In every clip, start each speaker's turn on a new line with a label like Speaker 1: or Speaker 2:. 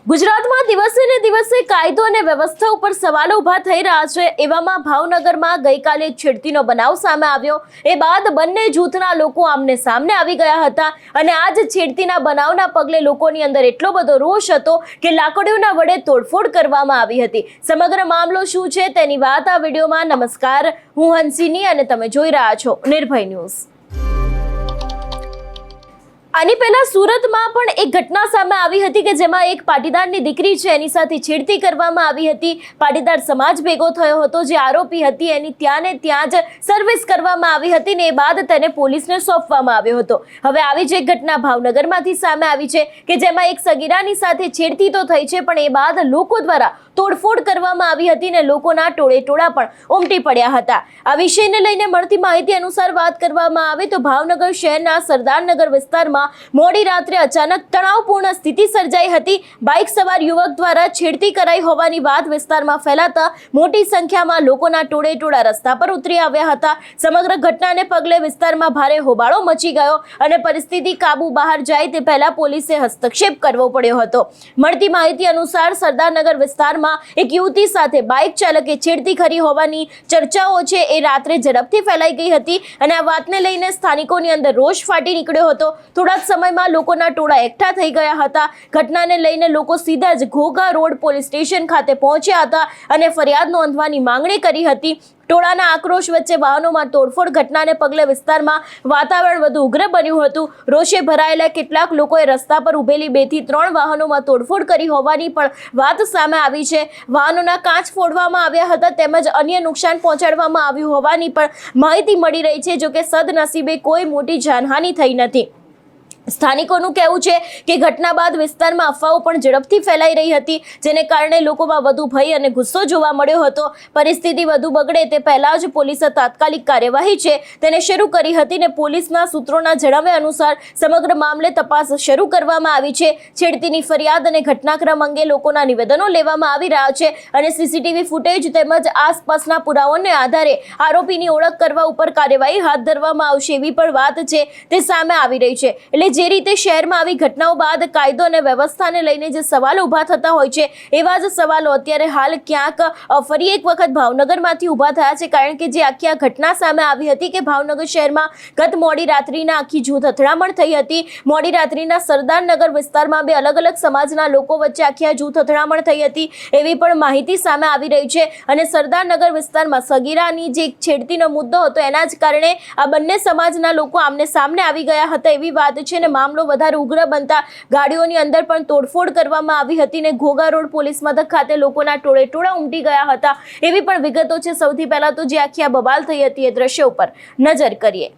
Speaker 1: ગુજરાતમાં દિવસે ને દિવસે કાયદો અને વ્યવસ્થા ઉપર સવાલો ઊભા થઈ રહ્યા છે। એવામાં ભાવનગરમાં ગઈકાલે છેડતીનો બનાવ સામે આવ્યો। એ બાદ બંને જૂથના લોકો આમને સામને આવી ગયા હતા અને આ જ છેડતીના બનાવના પગલે લોકોની અંદર એટલો બધો રોષ હતો કે લાકડીઓના વડે તોડફોડ કરવામાં આવી હતી। સમગ્ર મામલો શું છે તેની વાત આ વિડીયોમાં। નમસ્કાર, હું હંસિની અને તમે જોઈ રહ્યા છો નિર્ભય ન્યૂઝ। આની પહેલા સુરતમાં પણ એક ઘટના સામે આવી હતી કે જેમાં એક પાટીદારની દીકરી છે એની સાથે છેડતી કરવામાં આવી હતી। પાટીદાર સમાજ ભેગો થયો હતો, જે આરોપી હતી એની ત્યાં ને ત્યાં જ સર્વિસ કરવામાં આવી હતી ને એ બાદ તેને પોલીસને સોંપવામાં આવ્યો હતો। હવે આવી જ એક ઘટના ભાવનગરમાંથી સામે આવી છે કે જેમાં એક સગીરાની સાથે છેડતી તો થઈ છે પણ એ બાદ લોકો દ્વારા તોડફોડ કરવામાં આવી હતી ને લોકોના ટોળેટોળા પણ ઉમટી પડ્યા હતા। આ વિષયને લઈને મળતી માહિતી અનુસાર વાત કરવામાં આવે તો ભાવનગર શહેરના સરદારનગર વિસ્તારમાં મોડી રાત્રે અચાનક તણાવપૂર્ણ સ્થિતિ સર્જાઈ હતી। બાઇક સવાર યુવક દ્વારા છેડતી કરાઈ હોવાની વાત વિસ્તારમાં ફેલાતા મોટી સંખ્યામાં લોકોના ટોળેટોળા રસ્તા પર ઉતરી આવ્યા હતા। સમગ્ર ઘટનાને પગલે વિસ્તારમાં ભારે હોબાળો મચી ગયો અને પરિસ્થિતિ કાબુ બહાર જાય તે પહેલા પોલીસે હસ્તક્ષેપ કરવો પડ્યો હતો। મળતી માહિતી અનુસાર સરદારનગર વિસ્તારમાં એક યુવતી સાથે બાઇક ચાલકે છેડતી કરી હોવાની ચર્ચાઓ છે એ રાત્રે ઝડપથી ફેલાઈ ગઈ હતી અને આ વાતને લઈને સ્થાનિકોની અંદર રોષ ફાટી નીકળ્યો હતો। થોડા સમયમાં લોકોના ટોળા એકઠા થઈ ગયા હતા। ઘટનાને લઈને લોકો સીધા જ ઘોઘા રોડ પોલીસ સ્ટેશન ખાતે પહોંચ્યા હતા અને ફરિયાદ નોંધવાની માંગણી કરી હતી। ટોળાના આક્રોશ વચ્ચે વાહનોમાં તોડફોડ ઘટનાને પગલે વિસ્તારમાં વાતાવરણ વધુ ઉગ્ર બન્યું હતું। રોષે ભરાયેલા કેટલાક લોકોએ રસ્તા પર ઉભેલી 2 થી 3 વાહનોમાં તોડફોડ કરી હોવાની પણ વાત સામે આવી છે। વાહનોના કાચ ફોડવામાં આવ્યા હતા તેમજ અન્ય નુકસાન પહોંચાડવામાં આવ્યું હોવાની પણ માહિતી મળી રહી છે। જોકે સદનસીબે કોઈ મોટી જાનહાનિ થઈ નથી। સ્થાનિકોનું કહેવું છે કે ઘટના બાદ વિસ્તારમાં અફવાઓ પણ ઝડપથી ફેલાઈ રહી હતી, જેને કારણે લોકોમાં વધુ ભય અને ગુસ્સો જોવા મળ્યો હતો। પરિસ્થિતિ વધુ બગડે તે પહેલા જ પોલીસે તાત્કાલિક કાર્યવાહી છે તેને શરૂ કરી હતી ને પોલીસના સૂત્રોના જણાવ્યા અનુસાર સમગ્ર મામલે તપાસ શરૂ કરવામાં આવી છે। છેડતીની ફરિયાદ અને ઘટનાક્રમ અંગે લોકોના નિવેદનો લેવામાં આવી રહ્યા છે અને સીસીટીવી ફૂટેજ તેમજ આસપાસના પુરાવાઓને આધારે આરોપીની ઓળખ કરવા ઉપર કાર્યવાહી હાથ ધરવામાં આવશે એવી પણ વાત છે તે સામે આવી રહી છે। એટલે જે રીતે શહેરમાં આવી ઘટનાઓ બાદ કાયદો અને વ્યવસ્થાને લઈને જે સવાલો ઊભા થતા હોય છે એવા જ સવાલો અત્યારે હાલ ક્યાંક ફરી એક વખત ભાવનગરમાંથી ઊભા થયા છે। કારણ કે જે આખી આ ઘટના સામે આવી હતી કે ભાવનગર શહેરમાં ગત મોડી રાત્રિના આખી જૂથ અથડામણ થઈ હતી। મોડી રાત્રિના સરદારનગર વિસ્તારમાં 2 અલગ અલગ સમાજના લોકો વચ્ચે આખી આ જૂથ અથડામણ થઈ હતી એવી પણ માહિતી સામે આવી રહી છે અને સરદારનગર વિસ્તારમાં સગીરાની જે છેડતીનો મુદ્દો હતો એના જ કારણે આ બંને સમાજના લોકો આમને સામને આવી ગયા હતા એવી વાત છે। મામલો વધારે ઉગ્ર બનતા ગાડીઓની અંદર પણ તોડફોડ કરવામાં આવી હતી ને ઘોઘા રોડ પોલીસ મથક ખાતે લોકોના ટોળેટોળા ઉમટી ગયા હતા એવી પણ વિગતો છે। સૌથી પહેલા તો જે આખી આ બબાલ થઈ હતી એ દ્રશ્ય ઉપર નજર કરીએ।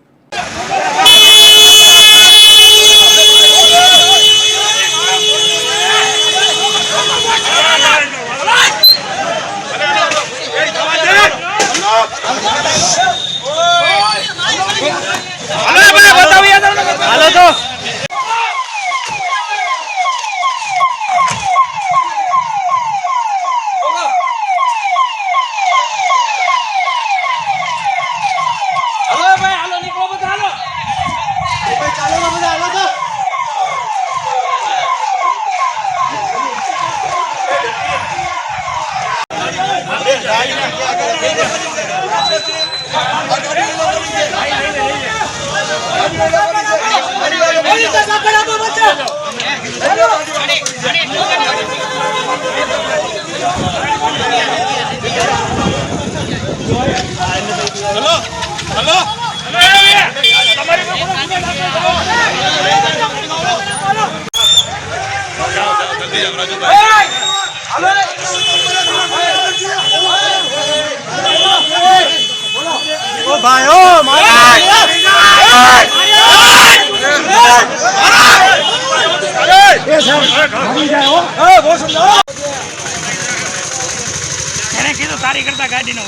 Speaker 2: તારી કરતા ગાડી નો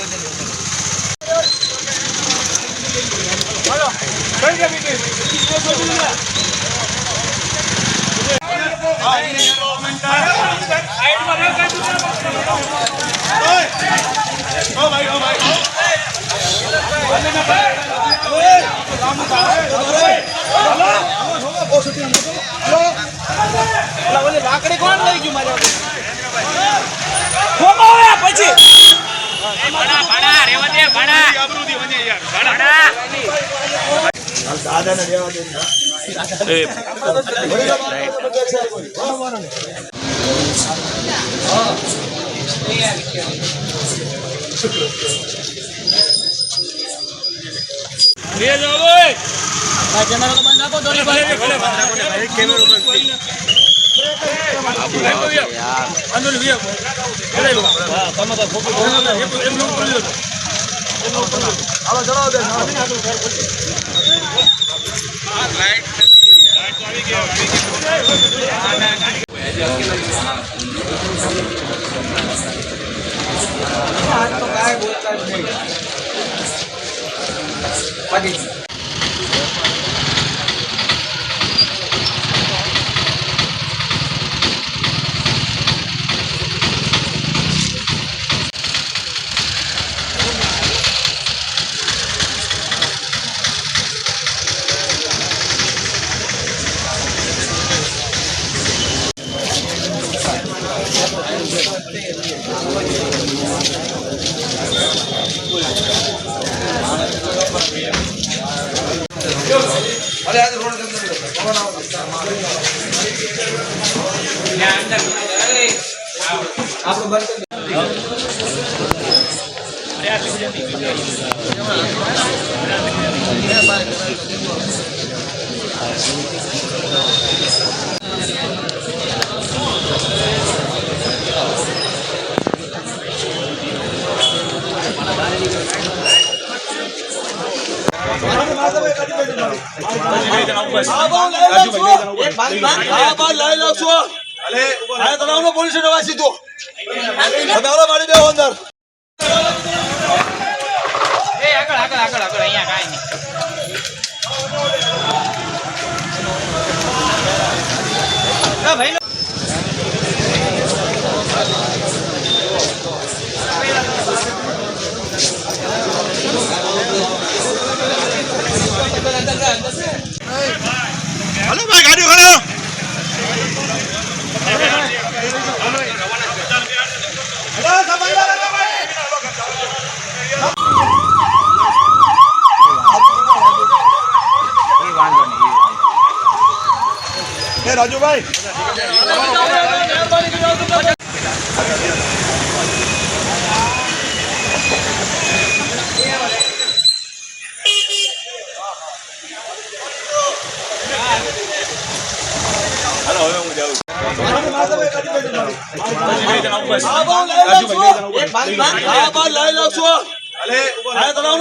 Speaker 3: લાકડી કોણ લઈ ગયું મારે ખોમાવે પછી
Speaker 2: ભાડા રેવા દે ભાડા આબરૂથી વજે યાર ભાડા
Speaker 3: દાદાને રહેવા દે
Speaker 2: બે જાવ ઓય
Speaker 3: ભાઈ કેમેરા બંધ રાખો દોરી ભાઈ
Speaker 2: કેમેરો બંધ યાર આંદોલન વિયો બોલાયો હા તમે તો ફોટો એમ નો બોલ્યો
Speaker 3: હાલો જણાવ દે
Speaker 2: લાઈટ આવી ગયો
Speaker 3: તો કાય બોલતા નહીં બાકી પોલીસ સીધો મારી દેવો અંદર
Speaker 2: આગળ અહીંયા કાઈ નહીં ભાઈ
Speaker 3: હલો ભાઈ ગાડી ખડો રાજુભાઈ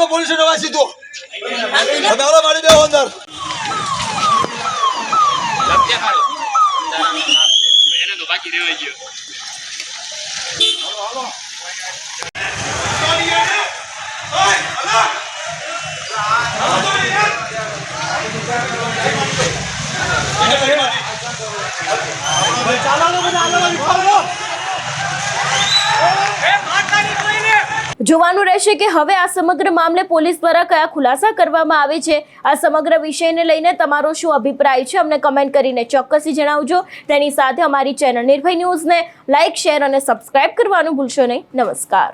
Speaker 3: પોલીસ સીધો મારી દેવો અંદર
Speaker 2: એને તો બાકી રહેવાય ગયો
Speaker 1: જોવાનું રહેશે કે હવે આ સમગ્ર મામલે પોલીસ દ્વારા કયા ખુલાસા કરવામાં આવે છે. આ સમગ્ર વિષયને લઈને તમારો શું અભિપ્રાય છે અમને કમેન્ટ કરીને ચોક્કસથી જણાવજો. તેની સાથે અમારી ચેનલ નિર્ભય ન્યૂઝને લાઇક, શેર અને સબસ્ક્રાઇબ કરવાનું ભૂલશો નહીં. નમસ્કાર.